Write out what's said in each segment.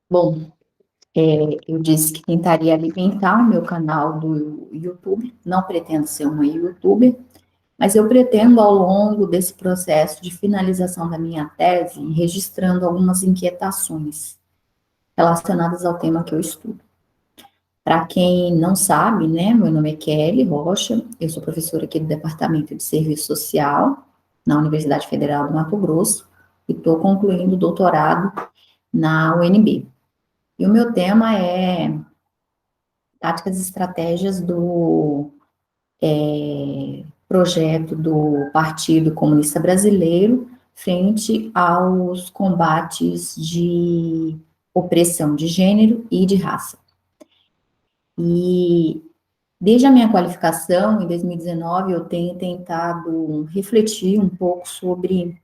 Bom, eu disse que tentaria alimentar o meu canal do YouTube, não pretendo ser uma YouTuber, mas eu pretendo, ao longo desse processo de finalização da minha tese, ir registrando algumas inquietações relacionadas ao tema que eu estudo. Para quem não sabe, né, meu nome é Kelly Rocha, eu sou professora aqui do Departamento de Serviço Social, na Universidade Federal do Mato Grosso, e estou concluindo o doutorado na UNB. E o meu tema é táticas e estratégias do projeto do Partido Comunista Brasileiro frente aos combates de opressão de gênero e de raça. E desde a minha qualificação, em 2019, eu tenho tentado refletir um pouco sobre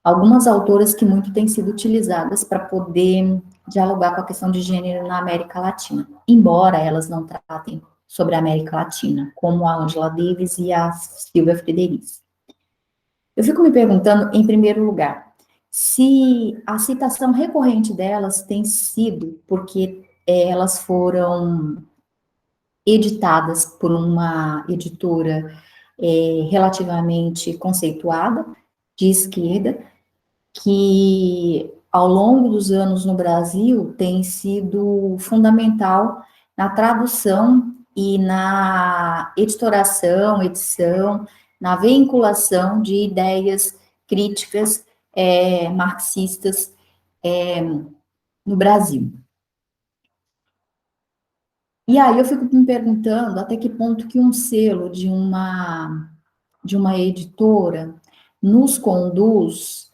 algumas autoras que muito têm sido utilizadas para poder dialogar com a questão de gênero na América Latina, embora elas não tratem sobre a América Latina, como a Angela Davis e a Silvia Frederici. Eu fico me perguntando, em primeiro lugar, se a citação recorrente delas tem sido porque elas foram editadas por uma editora relativamente conceituada, de esquerda, que ao longo dos anos no Brasil tem sido fundamental na tradução e na editoração, edição, na veiculação de ideias críticas marxistas no Brasil. E aí eu fico me perguntando até que ponto que um selo de uma editora nos conduz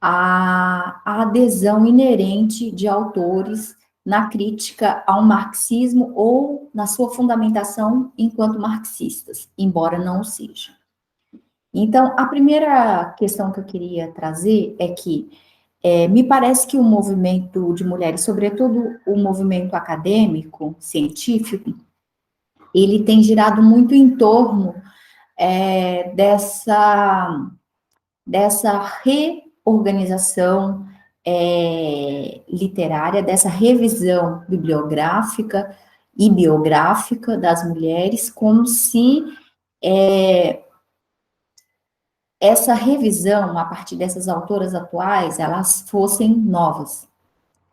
a adesão inerente de autores na crítica ao marxismo ou na sua fundamentação enquanto marxistas, embora não o seja. Então, a primeira questão que eu queria trazer é que me parece que o movimento de mulheres, sobretudo o movimento acadêmico, científico, ele tem girado muito em torno dessa reorganização literária, dessa revisão bibliográfica e biográfica das mulheres, como se essa revisão, a partir dessas autoras atuais, elas fossem novas,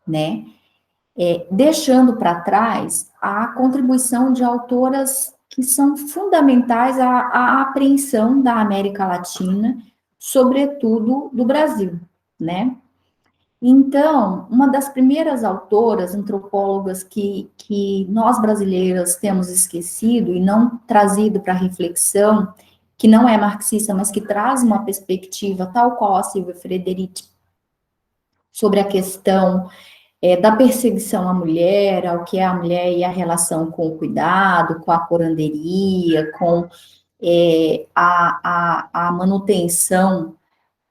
né? Deixando para trás a contribuição de autoras que são fundamentais à apreensão da América Latina, sobretudo do Brasil, né? Então, uma das primeiras autoras, antropólogas que nós brasileiras temos esquecido e não trazido para reflexão, que não é marxista, mas que traz uma perspectiva tal qual a Silvia Frederici sobre a questão da perseguição à mulher, ao que é a mulher e a relação com o cuidado, com a curanderia, com a manutenção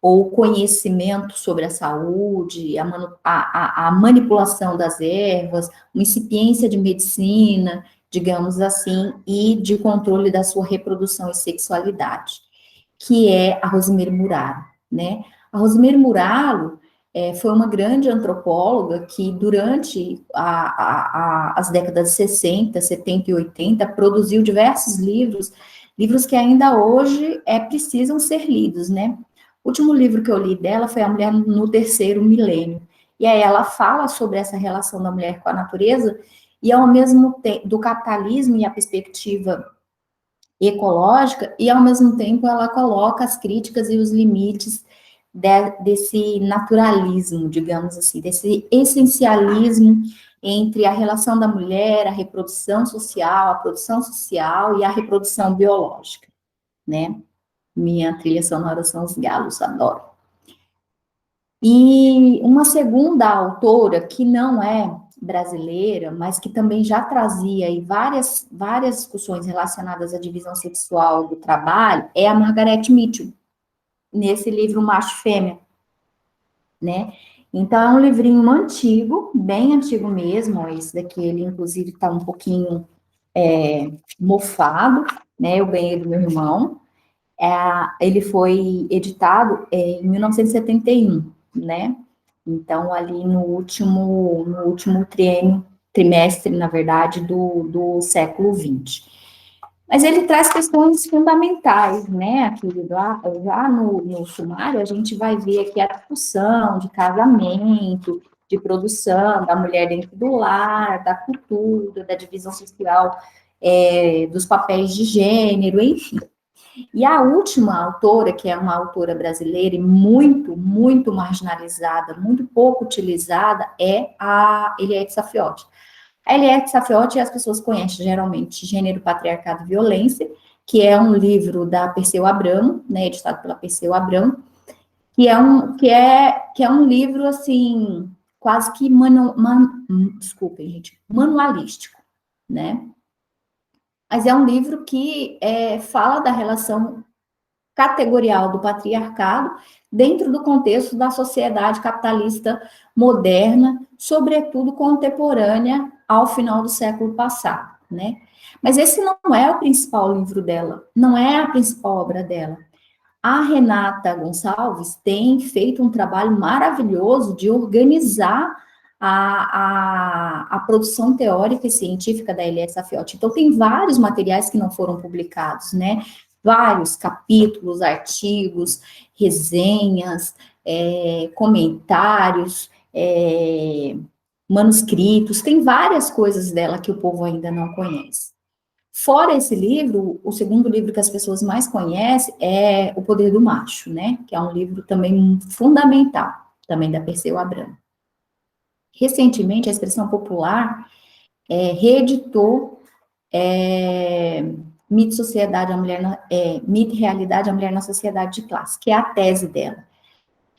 ou conhecimento sobre a saúde, a manipulação das ervas, uma incipiência de medicina, digamos assim, e de controle da sua reprodução e sexualidade, que é a Rosemary Muraro, né? A Rosemary Muraro foi uma grande antropóloga que, durante as décadas de 60, 70 e 80, produziu diversos livros que ainda hoje precisam ser lidos, né? O último livro que eu li dela foi A Mulher no Terceiro Milênio. E aí ela fala sobre essa relação da mulher com a natureza e, ao mesmo tempo, do capitalismo e a perspectiva ecológica, e, ao mesmo tempo, ela coloca as críticas e os limites desse naturalismo, digamos assim, desse essencialismo entre a relação da mulher, a reprodução social, a produção social e a reprodução biológica, né? Minha trilha sonora são os galos, adoro. E uma segunda autora, que não é brasileira, mas que também já trazia aí várias discussões relacionadas à divisão sexual do trabalho, é a Margaret Mitchell, nesse livro Macho e Fêmea, né? Então, é um livrinho antigo, bem antigo mesmo, esse daqui, ele inclusive está um pouquinho mofado, né? Eu ganhei do meu irmão. Ele foi editado em 1971, né? Então, ali no último trimestre, na verdade, do século XX. Mas ele traz questões fundamentais, né, querido? Já no sumário, a gente vai ver aqui a discussão de casamento, de produção da mulher dentro do lar, da cultura, da divisão social, dos papéis de gênero, enfim. E a última autora, que é uma autora brasileira e muito, muito marginalizada, muito pouco utilizada, é a Eliette Saffioti. A Eliette Saffioti as pessoas conhecem geralmente Gênero, Patriarcado e Violência, que é um livro da Perseu Abramo, né, editado pela Perseu Abramo, que é um livro, assim, quase que desculpem, gente, manualístico, né? Mas é um livro que fala da relação categorial do patriarcado dentro do contexto da sociedade capitalista moderna, sobretudo contemporânea ao final do século passado, né? Mas esse não é o principal livro dela, não é a principal obra dela. A Renata Gonçalves tem feito um trabalho maravilhoso de organizar a produção teórica e científica da Eliette Saffioti. Então, tem vários materiais que não foram publicados, né? Vários capítulos, artigos, resenhas, comentários, manuscritos, tem várias coisas dela que o povo ainda não conhece. Fora esse livro, o segundo livro que as pessoas mais conhecem é O Poder do Macho, né? Que é um livro também fundamental, também da Perseu Abramo. Recentemente, a Expressão Popular reeditou Mito e Realidade, a Mulher na Sociedade de Classe, que é a tese dela,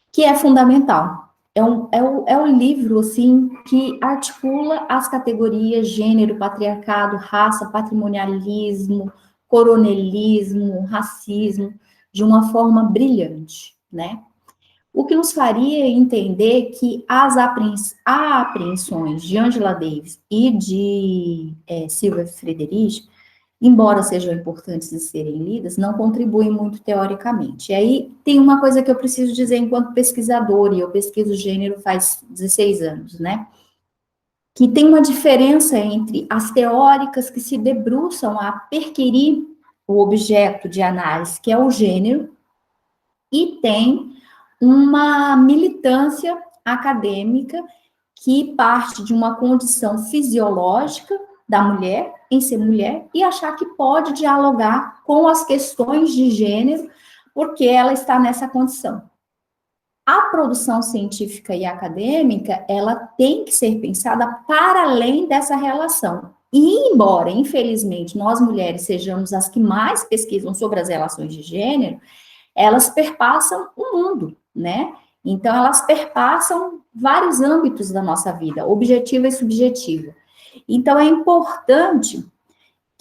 que é fundamental. É um livro, assim, que articula as categorias gênero, patriarcado, raça, patrimonialismo, coronelismo, racismo, de uma forma brilhante, né? O que nos faria entender que as apreensões de Angela Davis e de Silvia Frederici, embora sejam importantes de serem lidas, não contribuem muito teoricamente. E aí tem uma coisa que eu preciso dizer enquanto pesquisadora, e eu pesquiso gênero faz 16 anos, né? Que tem uma diferença entre as teóricas que se debruçam a perquirir o objeto de análise, que é o gênero, e tem uma militância acadêmica que parte de uma condição fisiológica da mulher, em ser mulher, e achar que pode dialogar com as questões de gênero, porque ela está nessa condição. A produção científica e acadêmica, ela tem que ser pensada para além dessa relação. E embora, infelizmente, nós mulheres sejamos as que mais pesquisam sobre as relações de gênero, elas perpassam o mundo, né? Então, elas perpassam vários âmbitos da nossa vida, objetiva e subjetiva. Então, é importante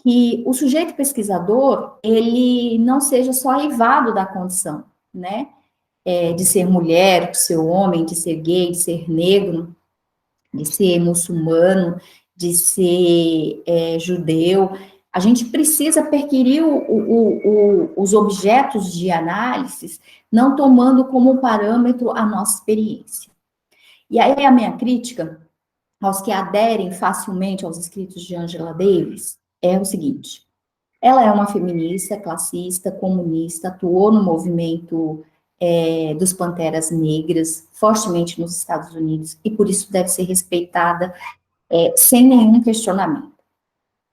que o sujeito pesquisador, ele não seja só eivado da condição, né? De ser mulher, de ser homem, de ser gay, de ser negro, de ser muçulmano, de ser judeu. A gente precisa perquirir os objetos de análise, não tomando como parâmetro a nossa experiência. E aí a minha crítica aos que aderem facilmente aos escritos de Angela Davis é o seguinte: ela é uma feminista, classista, comunista, atuou no movimento dos Panteras Negras, fortemente nos Estados Unidos, e por isso deve ser respeitada sem nenhum questionamento.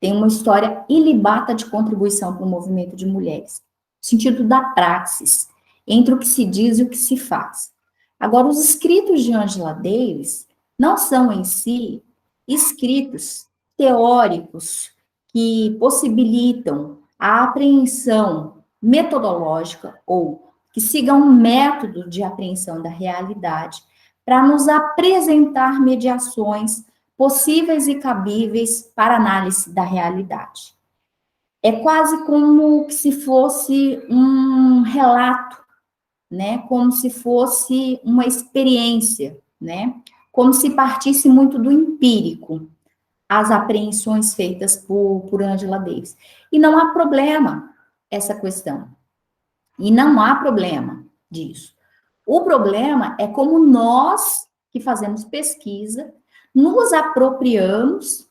Tem uma história ilibata de contribuição para o movimento de mulheres, no sentido da praxis, entre o que se diz e o que se faz. Agora, os escritos de Angela Davis não são em si escritos teóricos que possibilitam a apreensão metodológica ou que sigam um método de apreensão da realidade para nos apresentar mediações possíveis e cabíveis para análise da realidade. É quase como se fosse um relato, né? Como se fosse uma experiência, né? Como se partisse muito do empírico, as apreensões feitas por Angela Davis. E não há problema essa questão. E não há problema disso. O problema é como nós que fazemos pesquisa, nos apropriamos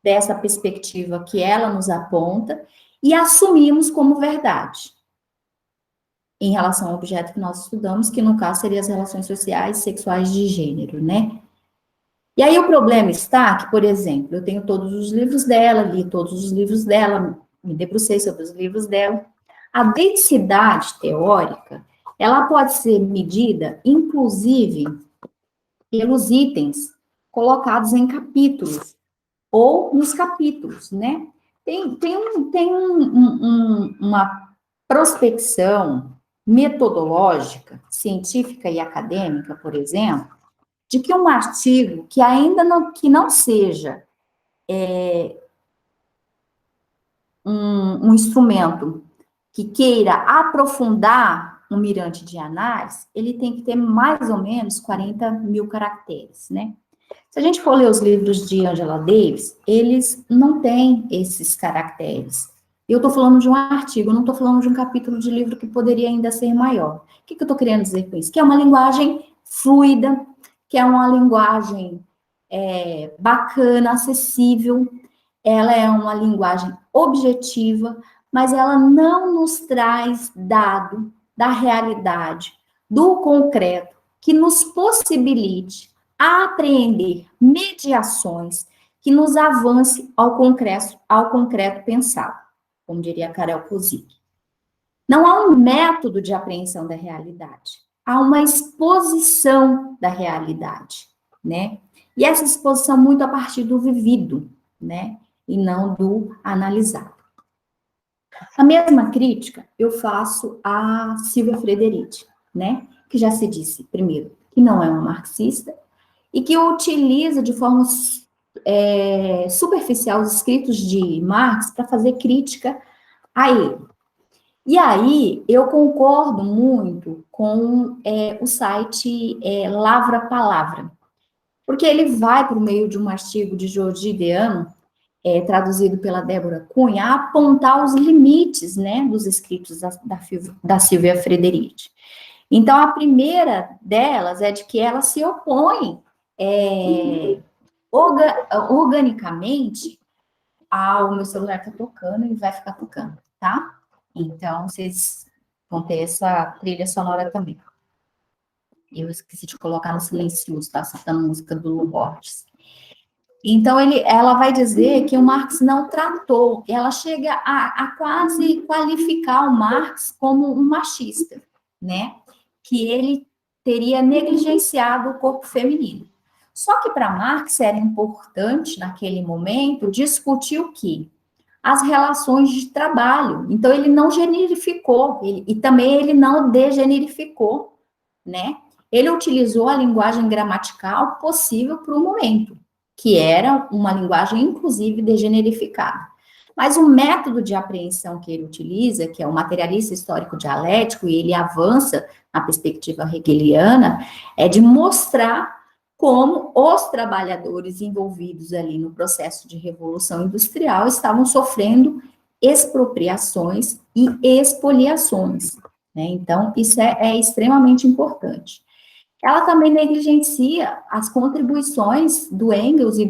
dessa perspectiva que ela nos aponta e assumimos como verdade em relação ao objeto que nós estudamos, que no caso seriam as relações sociais e sexuais de gênero, né? E aí o problema está que, por exemplo, eu tenho todos os livros dela, li todos os livros dela, me debrucei sobre os livros dela. A densidade teórica, ela pode ser medida, inclusive, pelos itens colocados em capítulos, ou nos capítulos, né? Uma prospecção metodológica, científica e acadêmica, por exemplo, de que um artigo que ainda não seja um instrumento que queira aprofundar um mirante de análise, ele tem que ter mais ou menos 40 mil caracteres, né? Se a gente for ler os livros de Angela Davis, eles não têm esses caracteres. Eu estou falando de um artigo, eu não estou falando de um capítulo de livro que poderia ainda ser maior. O que eu estou querendo dizer com isso? Que é uma linguagem fluida, que é uma linguagem bacana, acessível, ela é uma linguagem objetiva, mas ela não nos traz dado da realidade, do concreto, que nos possibilite apreender mediações que nos avance ao concreto pensado, como diria Karel Kozik. Não há um método de apreensão da realidade, há uma exposição da realidade, né? E essa exposição muito a partir do vivido, né? E não do analisado. A mesma crítica eu faço a Silvia Frederici, né? Que já se disse, primeiro, que não é uma marxista, e que utiliza de forma superficial os escritos de Marx para fazer crítica a ele. E aí, eu concordo muito com o site Lavra Palavra, porque ele vai, por meio de um artigo de Jordi Deano, traduzido pela Débora Cunha, apontar os limites, né, dos escritos da Silvia Frederici. Então, a primeira delas é de que ela se opõe organicamente ao meu celular tá tocando e vai ficar tocando, tá? Então, vocês vão ter essa trilha sonora também. Eu esqueci de colocar no silencioso, tá? Citando música do Lu Borges. Então, ela vai dizer que o Marx não tratou, ela chega a quase qualificar o Marx como um machista, né? Que ele teria negligenciado o corpo feminino. Só que para Marx era importante, naquele momento, discutir o quê? As relações de trabalho. Então, ele não generificou, e também ele não degenerificou, né? Ele utilizou a linguagem gramatical possível para o momento, que era uma linguagem, inclusive, degenerificada. Mas o método de apreensão que ele utiliza, que é o materialista histórico dialético, e ele avança na perspectiva hegeliana, é de mostrar como os trabalhadores envolvidos ali no processo de revolução industrial estavam sofrendo expropriações e expoliações, né? Então, isso é extremamente importante. Ela também negligencia as contribuições do Engels e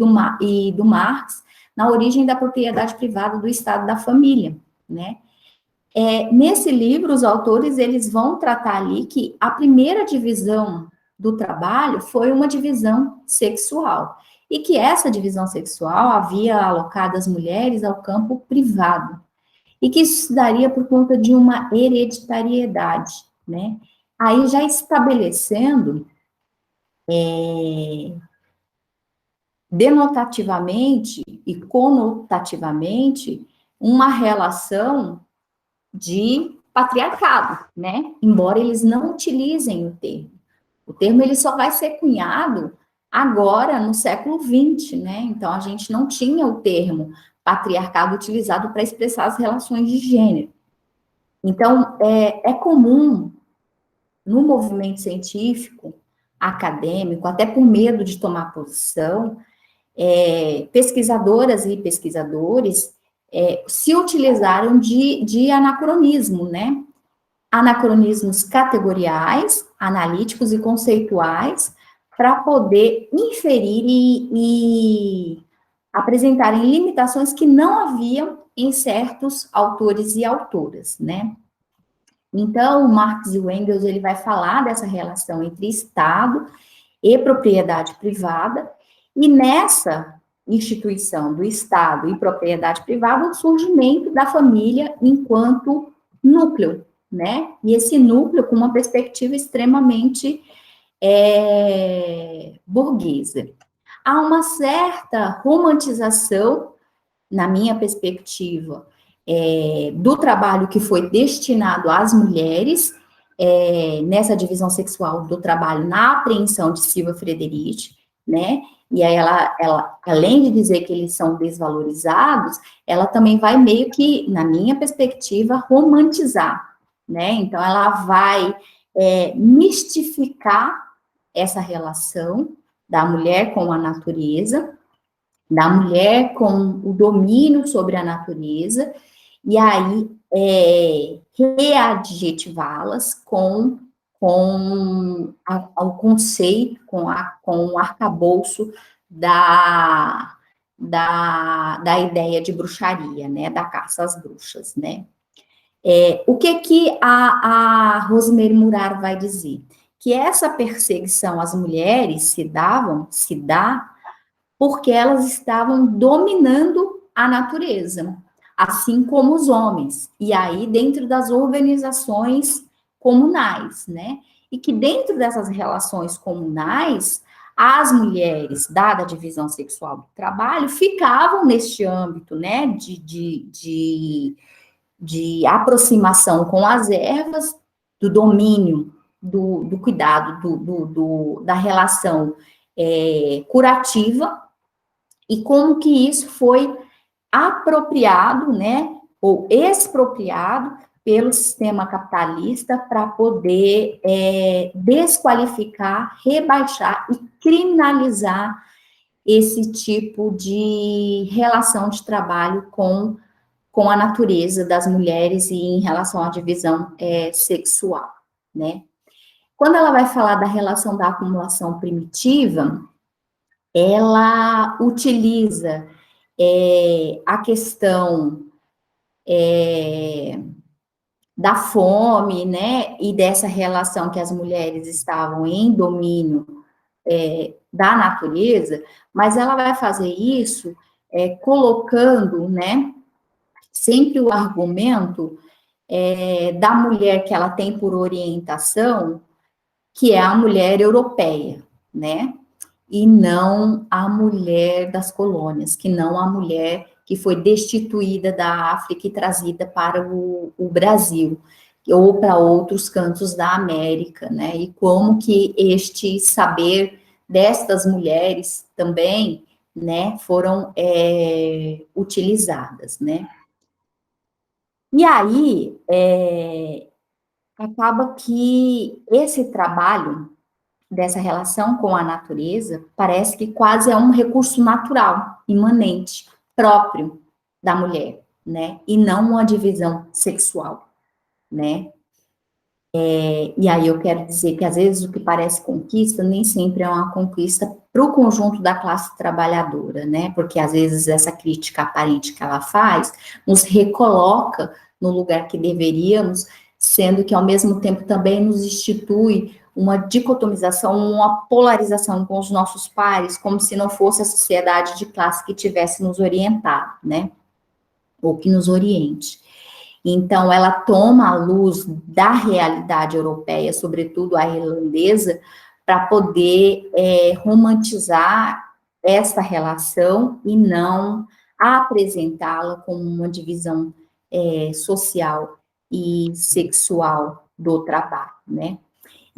do Marx na origem da propriedade privada do Estado da família, né? Nesse livro, os autores, eles vão tratar ali que a primeira divisão do trabalho foi uma divisão sexual, e que essa divisão sexual havia alocado as mulheres ao campo privado, e que isso se daria por conta de uma hereditariedade, né? Aí já estabelecendo denotativamente e conotativamente uma relação de patriarcado, né? Embora eles não utilizem o termo. O termo ele só vai ser cunhado agora no século XX, né? Então a gente não tinha o termo patriarcado utilizado para expressar as relações de gênero. Então é comum no movimento científico, acadêmico, até por medo de tomar posição, pesquisadoras e pesquisadores se utilizaram de anacronismo, né? Anacronismos categoriais, analíticos e conceituais, para poder inferir e apresentarem limitações que não haviam em certos autores e autoras, né? Então, o Marx e o Engels, ele vai falar dessa relação entre Estado e propriedade privada, e nessa instituição do Estado e propriedade privada, o surgimento da família enquanto núcleo, né? E esse núcleo com uma perspectiva extremamente burguesa. Há uma certa romantização, na minha perspectiva, do trabalho que foi destinado às mulheres, nessa divisão sexual do trabalho na apreensão de Silva Frederici, né? E aí ela, além de dizer que eles são desvalorizados, ela também vai meio que, na minha perspectiva, romantizar, né? Então, ela vai mistificar essa relação da mulher com a natureza, da mulher com o domínio sobre a natureza, e aí readjetivá-las com o conceito, com o arcabouço da ideia de bruxaria, né, da caça às bruxas, né. O que a Rosemary Murar vai dizer? Que essa perseguição às mulheres se dá porque elas estavam dominando a natureza, assim como os homens, e aí dentro das organizações comunais, né? E que dentro dessas relações comunais, as mulheres, dada a divisão sexual do trabalho, ficavam neste âmbito, né, de aproximação com as ervas, do domínio, do cuidado, da relação curativa, e como que isso foi apropriado, né, ou expropriado pelo sistema capitalista para poder desqualificar, rebaixar e criminalizar esse tipo de relação de trabalho com a natureza das mulheres e em relação à divisão sexual, né. Quando ela vai falar da relação da acumulação primitiva, ela utiliza a questão da fome, né, e dessa relação que as mulheres estavam em domínio da natureza, mas ela vai fazer isso colocando, né, sempre o argumento da mulher que ela tem por orientação, que é a mulher europeia, né, e não a mulher das colônias, que não a mulher que foi destituída da África e trazida para o Brasil, ou para outros cantos da América, né, e como que este saber destas mulheres também, né, foram utilizadas, né. E aí, acaba que esse trabalho dessa relação com a natureza, parece que quase é um recurso natural, imanente, próprio da mulher, né? E não uma divisão sexual, né? E aí eu quero dizer que às vezes o que parece conquista nem sempre é uma conquista para o conjunto da classe trabalhadora, né? Porque às vezes essa crítica aparente que ela faz nos recoloca no lugar que deveríamos, sendo que ao mesmo tempo também nos institui uma dicotomização, uma polarização com os nossos pares, como se não fosse a sociedade de classe que tivesse nos orientado, né? Ou que nos oriente. Então, ela toma a luz da realidade europeia, sobretudo a irlandesa, para poder romantizar essa relação e não apresentá-la como uma divisão social e sexual do trabalho, né?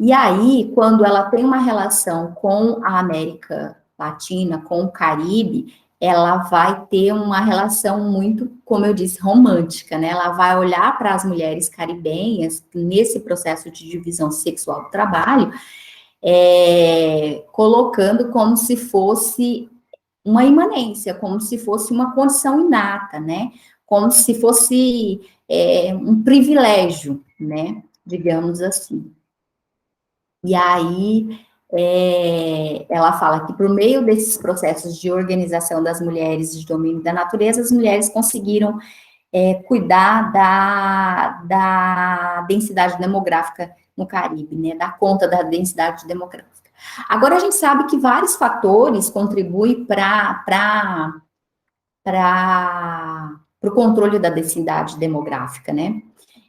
E aí, quando ela tem uma relação com a América Latina, com o Caribe, ela vai ter uma relação muito, como eu disse, romântica, né? Ela vai olhar para as mulheres caribenhas nesse processo de divisão sexual do trabalho, colocando como se fosse uma imanência, como se fosse uma condição inata, né? Como se fosse um privilégio, né? Digamos assim. E aí, ela fala que, por meio desses processos de organização das mulheres de domínio da natureza, as mulheres conseguiram cuidar da densidade demográfica no Caribe, né, dar conta da densidade demográfica. Agora, a gente sabe que vários fatores contribuem para o controle da densidade demográfica, né?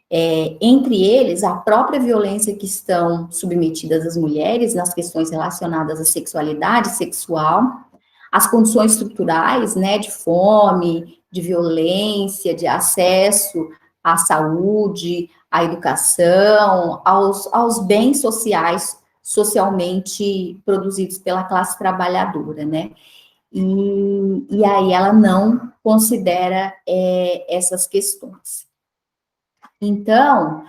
Entre eles, a própria violência que estão submetidas as mulheres nas questões relacionadas à sexualidade sexual, as condições estruturais, né, de fome, de violência, de acesso à saúde, à educação, aos bens sociais, socialmente produzidos pela classe trabalhadora, né? E aí ela não considera essas questões. Então,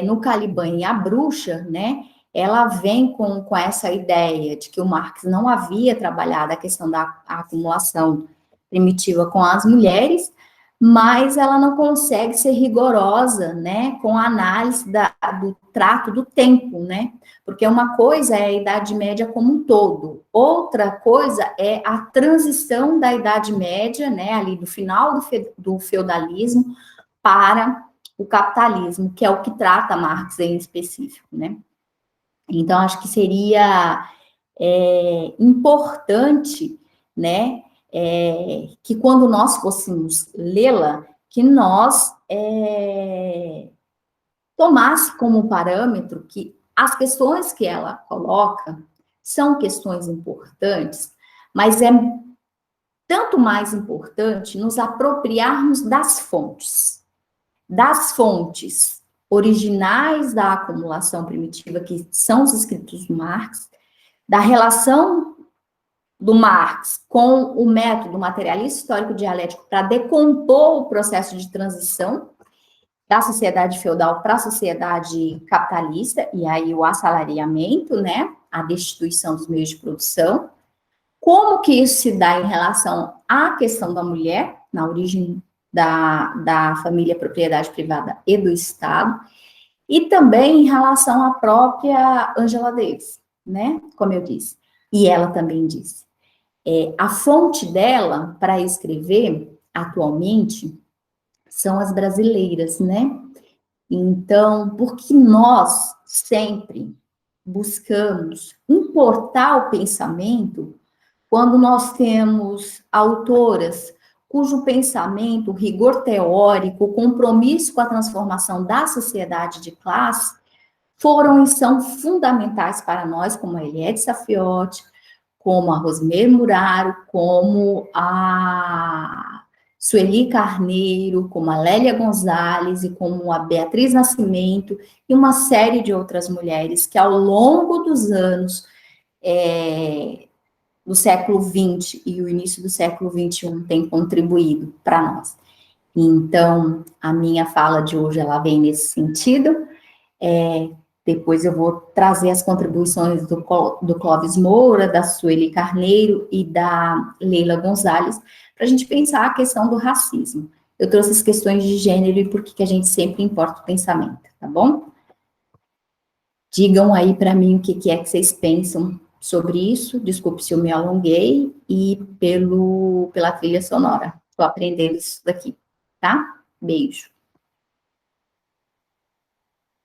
no Caliban e a Bruxa, né, ela vem com essa ideia de que o Marx não havia trabalhado a questão da acumulação primitiva com as mulheres, mas ela não consegue ser rigorosa, né, com a análise do trato do tempo, né, porque uma coisa é a Idade Média como um todo, outra coisa é a transição da Idade Média, né, ali do final do feudalismo para o capitalismo, que é o que trata Marx em específico, né. Então, acho que seria importante, né, que quando nós fôssemos lê-la, que nós tomasse como parâmetro que as questões que ela coloca são questões importantes, mas é tanto mais importante nos apropriarmos das fontes originais da acumulação primitiva, que são os escritos do Marx, da relação do Marx com o método materialista histórico dialético para decompor o processo de transição da sociedade feudal para a sociedade capitalista, e aí o assalariamento, né, a destituição dos meios de produção, como que isso se dá em relação à questão da mulher, na origem da família, propriedade privada e do Estado, e também em relação à própria Angela Davis, né, como eu disse, e ela também disse. A fonte dela para escrever, atualmente, são as brasileiras, né? Então, porque nós sempre buscamos importar o pensamento quando nós temos autoras cujo pensamento, rigor teórico, compromisso com a transformação da sociedade de classe foram e são fundamentais para nós, como a Eliette Saffioti, como a Rosemary Muraro, como a Sueli Carneiro, como a Lélia Gonzalez e como a Beatriz Nascimento e uma série de outras mulheres que ao longo dos anos do século XX e o início do século XXI têm contribuído para nós. Então, a minha fala de hoje, ela vem nesse sentido. Depois eu vou trazer as contribuições do Clóvis Moura, da Sueli Carneiro e da Leila Gonzalez, para a gente pensar a questão do racismo. Eu trouxe as questões de gênero e por que a gente sempre importa o pensamento, tá bom? Digam aí para mim o que é que vocês pensam sobre isso. Desculpe se eu me alonguei e pela trilha sonora. Estou aprendendo isso daqui, tá? Beijo.